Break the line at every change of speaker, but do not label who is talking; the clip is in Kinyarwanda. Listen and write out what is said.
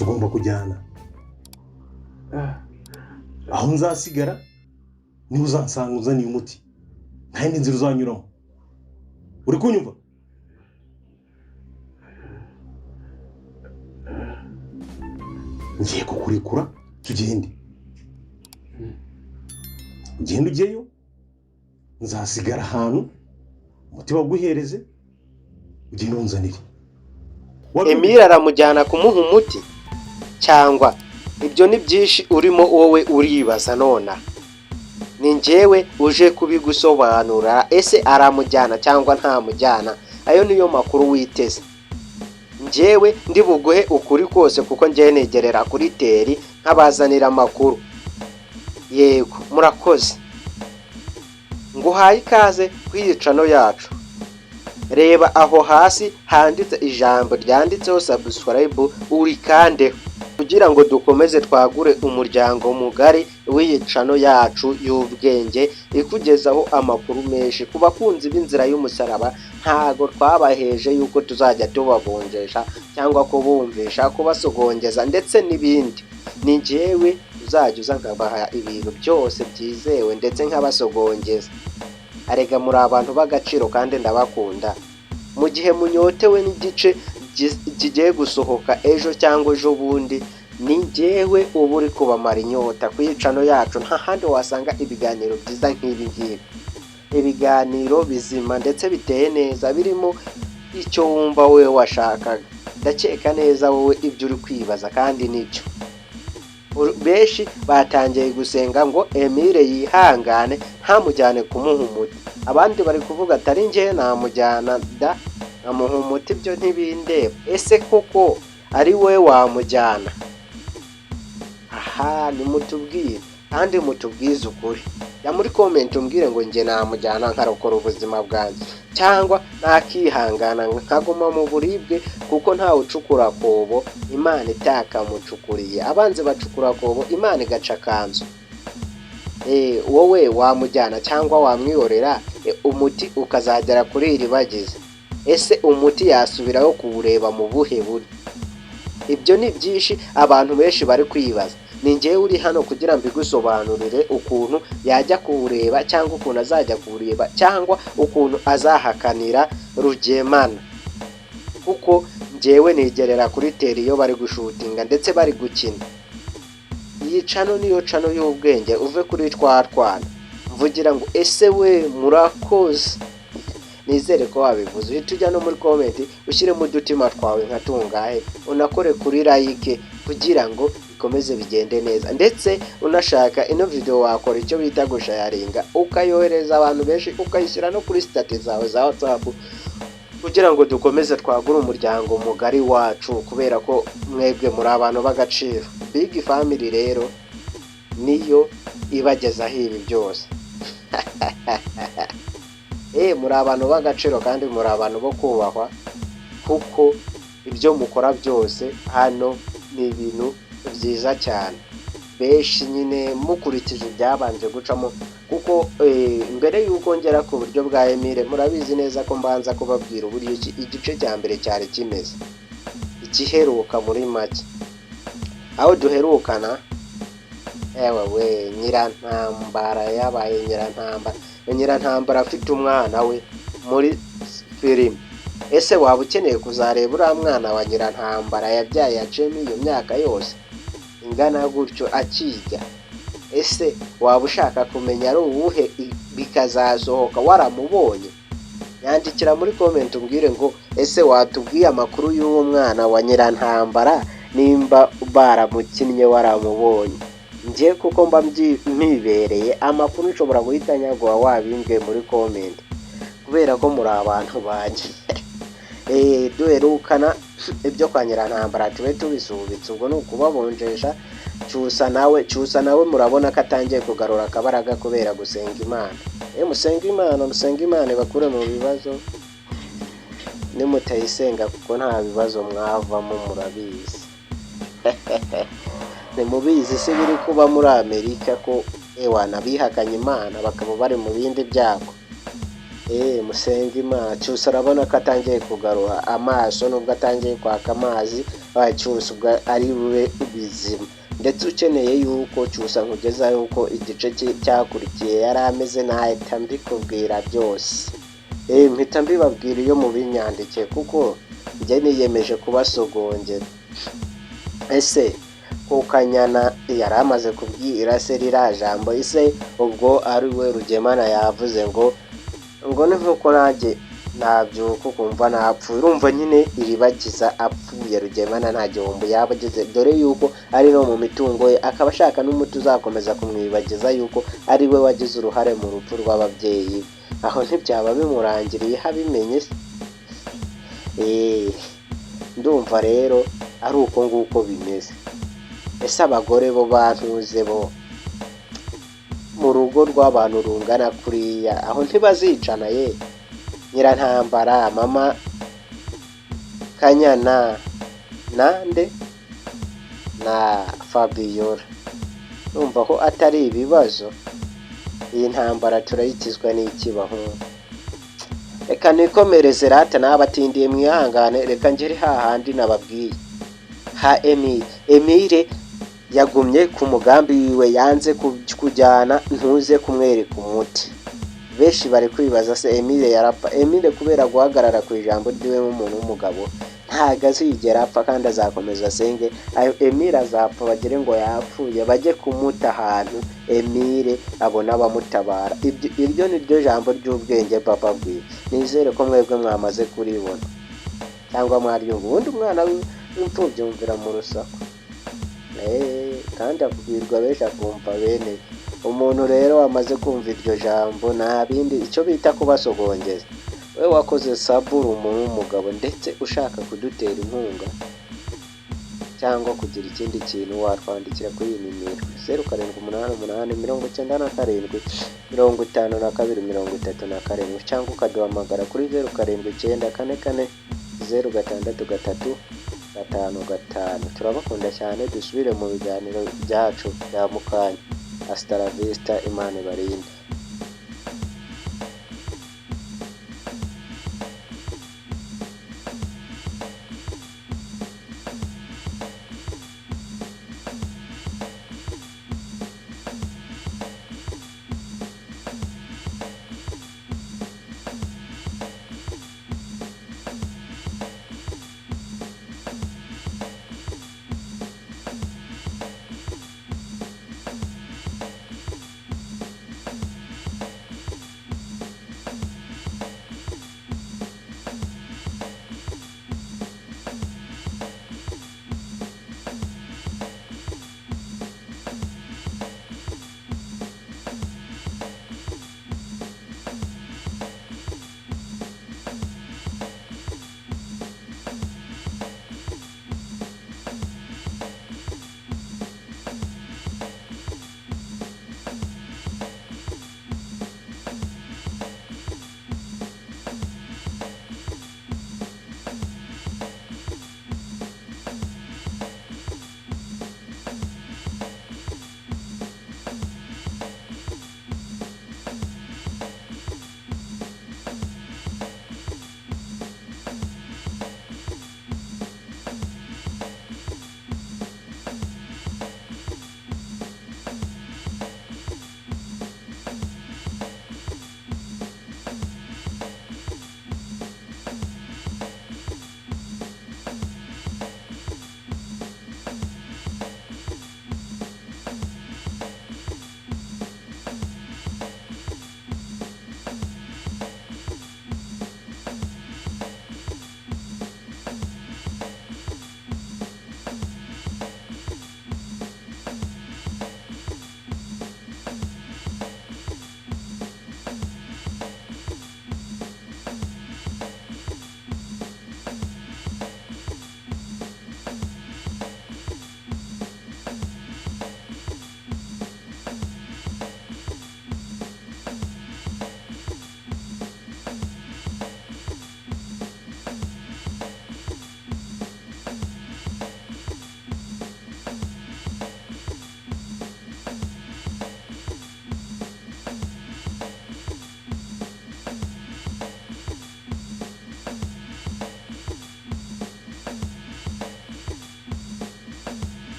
tugomba kujyana. Aho nzasigara niho uzansanga uzaniye umuti, nta yindi nzira uzanyuramo. Uri kunyumva? Ngiye kukurekura tugende. Ugenda ujyeyo, nzasigara ahantu umuti baguhereze, ugende unzanire.
Emile aramujyana kumuha umuti cyangwa ibyo ni byinshi urimo wowe uribaza nona. Ni njyewe uje kubigusobanura, ese aramujyana cyangwa ntamujyana? Ayo niyo makuru witeze. Njyewe ndi buguhe ukuri kose kuko njyewe negerera kuri teri nkabazanira amakuru. Yego, murakoze. Nguhaye ikaze kwiyicano yacu. Reba aho hasi handitse ijambo ryanditseho subscribe urikandeho kugira ngo dukomeze twagure umuryango mugari w'iyicano yacu y'ubwenge ikugezaho amakuru menshi ku bakunzi b'inzira y'umusaraba. Ntago twabaheje yuko tuzajya tubabonjesha cyangwa kubumvisha, kubasogongeza ndetse n'ibindi. Ni njyewe uzajya uza nkabaha ibintu byose byizewe ndetse nk'abasogongeza. Arega muri abantu b'agaciro kandi ndabakunda. Mu gihe munyotewe n'igice kigiye gusohoka ejo cyangwa ejo bundi, ni njyewe uba uri kubamara inyota. Kwiyicano yacu nta handi wasanga ibiganiro byiza nk'ibi ngibi, ibiganiro bizima ndetse biteye neza, birimo icyo wumva wowe washakaga. Ndakeka neza wowe ibyo uri kwibaza kandi nibyo. Benshi batangiye gusenga ngo Emile yihangane ntamujyane kumuha umuti. Abandi bari kuvuga atari njye namujyana da amuha umuti, byo ntibindeba. Ese koko ari we wamujyana? Aha, nimutubwire kandi mutubwize ukuri. Ya muri comment umbwire ngo njye namujyana nkarokora ubuzima bwanjye, cyangwa nakihangana nkaguma mu buribwe kuko nta ucukura kobo Imana itakamucukuriye. Abanze bacukura kobo Imana igaca kanzu. Wowe wamujyana cyangwa wamwiyorera umuti ukazagera kuri iri bagize? Ese umuti yasubiraho kuwureba mu buhe buri? Ibyo ni byinshi abantu benshi bari kwibaza. Ni njyewe uri hano kugira ngo mbigusobanurire ukuntu yajya kuwureba, cyangwa ukuntu azajya kuwureba, cyangwa ukuntu azahakanira Rugemana. Kuko njyewe nigerera kuri teri iyo bari gushutinga ndetse bari gukina. Iyi cano niyo cano y'ubwenge, uve kuri twana mvugira ngo ese we murakoze. Nizere ko wabivuze. Uhita ujya no muri comment ushyiremo udutima twawe nka tungahe, unakore kuri like kugira ngo bikomeze bigende neza. Ndetse unashaka ino video wakora icyo bita gusharinga, ukayohereza abantu benshi, ukayishyira no kuri status zawe za WhatsApp kugira ngo dukomeze twagure umuryango mugari wacu, kubera ko mwebwe muri abantu b'agaciro. Big family rero niyo ibagezaho ibi byose. Muri abantu b'agaciro kandi muri abantu bo kubahwa, kuko ibyo mukora byose hano ni ibintu byiza cyane. Benshi nyine mukurikije ibyabanje gucamo, kuko mbere y'uko ngera ku buryo bwa Emile murabizi neza ko mbanza kubabwira uburyo igice cya mbere cyari kimeze, igiheruka muri make. Aho duherukana, Nyirantambara yabaye Nyirantambara afite umwana we muri filime. Ese waba ukeneye kuzareba uriya mwana wa Nyirantambara yabyaye yaciyemo iyo myaka yose ingana gutyo akijya? Ese waba ushaka kumenya ari uwuhe bikazasohoka waramubonye? Yandikira muri comment umbwire ngo ese watubwiye amakuru y'uwo mwana wa Nyirantambara nimba baramukinnye waramubonye. Njye kuko mba mpibereye amakuru nshobora guhita nyaguha wabimbwe muri comment, kubera ko muri abantu banjye. Duherukana ibyo kwa Nyirantambara tube tubisubitse, ubwo ni ukubabonjesha. Cyusa nawe murabona ko atangiye kugarura akabaraga kubera gusenga Imana. Musenga Imana bakure mu bibazo. Nimutayisenga kuko nta bibazo mwavamo, murabizi. Mubizi se biri kuba muri Amerika ko nabihakanye Imana bakaba bari mu bindi byago. musenga Imana. Cyusa urabona ko atangiye kugarura amaso nubwo atangiye kwaka amazi, Cyusa ubwo ari bube bizima. Ndetse ukeneye yuko Cyusa nkugeza yuko igice cyakurikiye yari ameze nahita mbikubwira byose. Mpita mbibabwira iyo mubinyandikiye kuko njye niyemeje kubasogongera. Ese Kukanyana yari amaze kubwira se ririya jambo, ise ubwo ari we Rugemana yavuze ngo ni nkuko nanjye nabyuka ukumva napfuye. Urumva nyine iribagiza apfuye Rugemana nta gihombo yaba agize, dore yuko ari no mu mitungo ye, akaba ashaka n'umuti uzakomeza kumwibagiza yuko ari we wagize uruhare mu rupfu rw'ababyeyi. Aho ntibyaba bimurangiriye habimenye se? Ndumva rero ari uko nguko bimeze. Ese abagore bo bantuze bo mu rugo rw'abantu rungana kuriya, aho ntibazicana ye? Nyirantambara, mama Kanyana nande na Fabiola, numva ko atari ibibazo. Iyi ntambara turayikizwa n'ikibaho. Reka nikomereze rata n'abatindiye mwihangane, reka ngere hahandi nababwiye ha Emile yagumye ku mugambi wiwe, yanze kujyana ntuze kumwereka umuti. Benshi bari kwibaza se Emile yarapfa? Emile kubera guhagarara ku ijambo ryiwe nk'umuntu w'umugabo ntago azigera apfa, kandi azakomeza asenge. Emile azapfa bagire ngo yapfuye, bajye kumuta ahantu Emile abona abamutabara. Iryo ni ryo jambo ry'ubwenge papa bwiwe. Nizere ko mwebwe mwamaze kuribona cyangwa mwaryumva. Ubundi umwana w'imfubyi yumvira mu rusaku, kandi akubwirwa benshi akumva bene. Umuntu rero wamaze kumva iryo jambo nta bindi icyo bita kubasogongeza. We wakoze sabura umuntu w'umugabo, ndetse ushaka kudutera inkunga cyangwa kugira ikindi kintu watwandikira kuri iyi nimero 0788975237 cyangwa ukaduhamagara kuri 0794406355. Turabakunda cyane, dusubire mu biganiro byacu bya mukanya. Hasta la vista, Imana ibarinde.